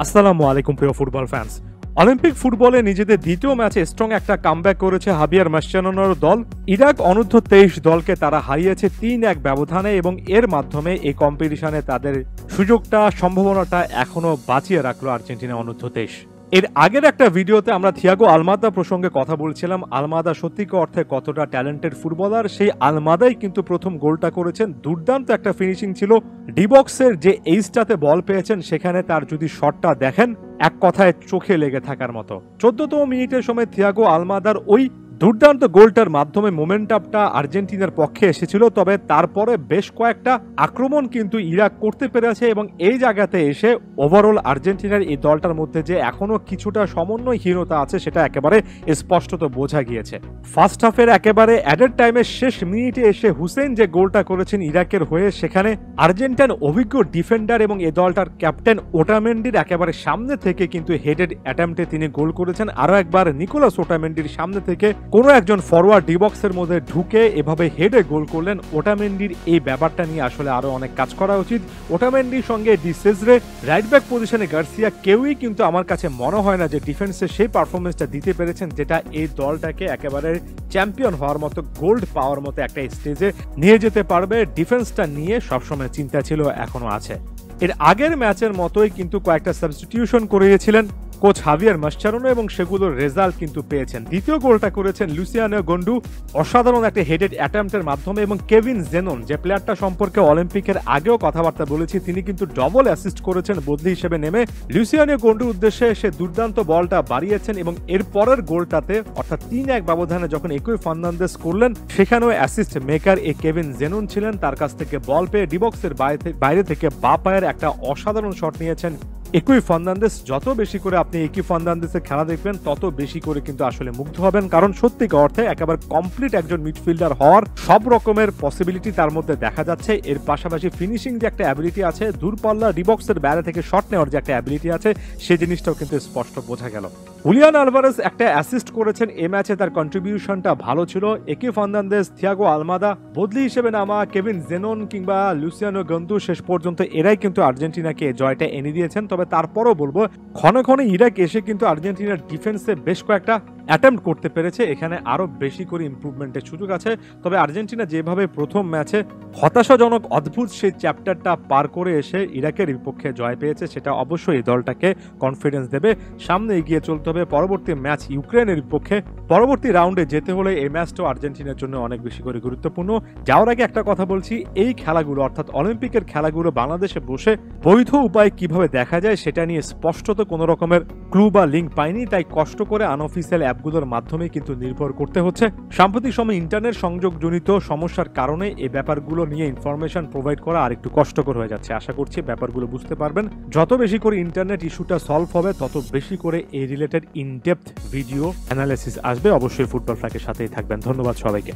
আসসালামু আলাইকুম প্রিয় ফুটবল ফ্যান্স। অলিম্পিক ফুটবলে নিজেদের দ্বিতীয় ম্যাচে স্ট্রং একটা কামব্যাক করেছে হাবিয়ার মাসচানোর দল। ইরাক অনূর্ধ্ব 23 দলকে তারা হারিয়েছে 3-1 ব্যবধানে এবং এর মাধ্যমে এই কম্পিটিশনে তাদের সুযোগটা সম্ভাবনাটা এখনো বাঁচিয়ে রাখলো আর্জেন্টিনা অনূর্ধ্ব 23। এর আগের একটা ভিডিওতে আমরা থিয়াগো আলমাদা প্রসঙ্গে কথা বলছিলাম। আলমাদা সত্যিকার অর্থে কতটা ট্যালেন্টেড ফুটবলার, সেই আলমাদাই কিন্তু প্রথম গোলটা করেছেন। দুর্দান্ত একটা ফিনিশিং ছিল। ডিবক্সের যে এইজটাতে বল পেয়েছেন সেখানে তার যদি শটটা দেখেন এক কথায় চোখে লেগে থাকার মতো। 14তম মিনিটের সময় থিয়াগো আলমাদার ওই দুর্দান্ত গোলটার মাধ্যমে মোমেন্টামটা আর্জেন্টিনার পক্ষে এসেছিল, তবে তারপরে বেশ কয়েকটা আক্রমণ কিন্তু ইরাক করতে পেরেছে এবং এই জায়গাতে এসে ওভারঅল আর্জেন্টিনার এই দলটার মধ্যে যে এখনো কিছুটা সমন্বয়হীনতা আছে সেটা একেবারে স্পষ্টত বোঝা গিয়েছে। ফার্স্ট হাফের একেবারে অ্যাডেড টাইমের শেষ মিনিটে এসে হুসেন যে গোলটা করেছেন ইরাকের হয়ে, সেখানে আর্জেন্টাইন অভিজ্ঞ ডিফেন্ডার এবং এই দলটার ক্যাপ্টেন ওটামেন্ডির একেবারে সামনে থেকে কিন্তু হেডেড অ্যাটেম্পটে তিনি গোল করেছেন। আরো একবার নিকোলাস ওটামেন্ডির সামনে থেকে কোনো একজন ফরওয়ার্ড ডিবক্সের মধ্যে ঢুকে এভাবে হেডে গোল করলেন। ওটামেন্ডির এই ব্যাপারটা নিয়ে আসলে আরো অনেক কাজ করা উচিত। ওটামেন্ডির সঙ্গে ডি সেজরে, রাইট ব্যাক পজিশনে গার্সিয়া, কেউই কিন্তু আমার কাছে মনে হয় না যে ডিফেন্সে সেই পারফরমেন্সটা দিতে পেরেছেন যেটা এই দলটাকে একেবারে চ্যাম্পিয়ন হওয়ার মতো, গোল্ড পাওয়ার মতো একটা স্টেজে নিয়ে যেতে পারবে। ডিফেন্সটা নিয়ে সবসময় চিন্তা ছিল, এখনো আছে। এর আগের ম্যাচের মতোই কিন্তু কয়েকটা সাবস্টিটিউশন করিয়েছিলেন কোচ হাবিয়ার মাসচানোনো এবং সেগুলোর রেজাল্ট কিন্তু পেয়েছেন। দ্বিতীয় গোলটা করেছেন লুসিয়ানো গন্ডু অসাধারণ একটা হেডেড অ্যাটেম্পটের মাধ্যমে, এবং কেভিন জেনন যে প্লেয়ারটা সম্পর্কে অলিম্পিকের আগেও কথাবার্তা বলেছি, তিনি কিন্তু ডবল অ্যাসিস্ট করেছেন বদলি হিসেবে নেমে। লুসিয়ানো গন্ডুর উদ্দেশ্যে সে দুর্দান্ত বলটা বাড়িয়েছেন এবং এর পরের গোলটাতে অর্থাৎ 3-1 ব্যবধানে যখন একুই ফার্নান্দেজ করলেন সেখানেও অ্যাসিস্ট মেকার এই কেভিন জেনন ছিলেন। তার কাছ থেকে বল পেয়ে ডিবক্সের বাইরে থেকে বা পায়ের একটা অসাধারণ শট নিয়েছেন একুই ফার্নান্দেজ। যত বেশি করে আপনি একুই ফার্নান্দেজের খেলা দেখবেন তত বেশি করে কিন্তু আসলে মুগ্ধ হবেন, কারণ সত্যিকার অর্থে একেবারে কমপ্লিট একজন মিডফিল্ডার হওয়ার সব রকমের পসিবিলিটি তার মধ্যে দেখা যাচ্ছে। এর পাশাপাশি ফিনিশিং যে একটা অ্যাবিলিটি আছে, দূরপাল্লা ডিবক্সের বাইরে থেকে শট নেওয়ার যে একটা অ্যাবিলিটি আছে, সেই জিনিসটাও কিন্তু স্পষ্ট বোঝা গেল। হুলিয়ান আলভারেজ একটা অ্যাসিস্ট করেছেন এই ম্যাচে, তার কন্ট্রিবিউশনটা ভালো ছিল। একুই ফার্নান্দেজ, থিয়াগো আলমাদা, বদলি হিসেবে নামা কেভিন জেনন কিংবা লুসিয়ানো গন্দু, শেষ পর্যন্ত এরাই কিন্তু আর্জেন্টিনাকে জয়টা এনে দিয়েছেন। তবে তারপরও বলবো, ক্ষণে ক্ষণে ইরাক এসে কিন্তু আর্জেন্টিনার ডিফেন্সে বেশ কয়েকটা অ্যাটেম্প্ট করতে পেরেছে। এখানে আরো বেশি করে ইমপ্রুভমেন্টের সুযোগ আছে। তবে আর্জেন্টিনা যেভাবে প্রথম ম্যাচে হতাশাজনক অদ্ভুত সেই চ্যাপ্টারটা পার করে এসে ইরাকের বিপক্ষে জয় পেয়েছে, সেটা অবশ্যই এই দলটাকে কনফিডেন্স দেবে। সামনে এগিয়ে চলতে হবে। পরবর্তী ম্যাচ ইউক্রেনের বিপক্ষে, পরবর্তী রাউন্ডে যেতে হলে এই ম্যাচটাও আর্জেন্টিনার জন্য অনেক বেশি করে গুরুত্বপূর্ণ। যাওয়ার আগে একটা কথা বলছি, এই খেলাগুলো অর্থাৎ অলিম্পিকের খেলাগুলো বাংলাদেশে বসে বৈধ উপায় কিভাবে দেখা যায় সেটা নিয়ে স্পষ্টত কোনো রকমের ক্লু বা লিঙ্ক পাইনি, তাই কষ্ট করে আনঅফিসিয়াল অ্যাপগুলোর মাধ্যমে কিন্তু নির্ভর করতে হচ্ছে। সাম্প্রতিক সময় ইন্টারনেট সংযোগজনিত সমস্যার কারণে এই ব্যাপারগুলো নিয়ে ইনফরমেশন প্রোভাইড করা আরেকটু কষ্টকর হয়ে যাচ্ছে। আশা করছি ব্যাপারগুলো বুঝতে পারবেন। যত বেশি করে ইন্টারনেট ইস্যুটা সলভ হবে তত বেশি করে এই রিলেটেড ইনডেপথ ভিডিও অ্যানালিসিস আসবে। অবশ্যই ফুটবল ফ্ল্যাগের সাথেই থাকবেন। ধন্যবাদ সবাইকে।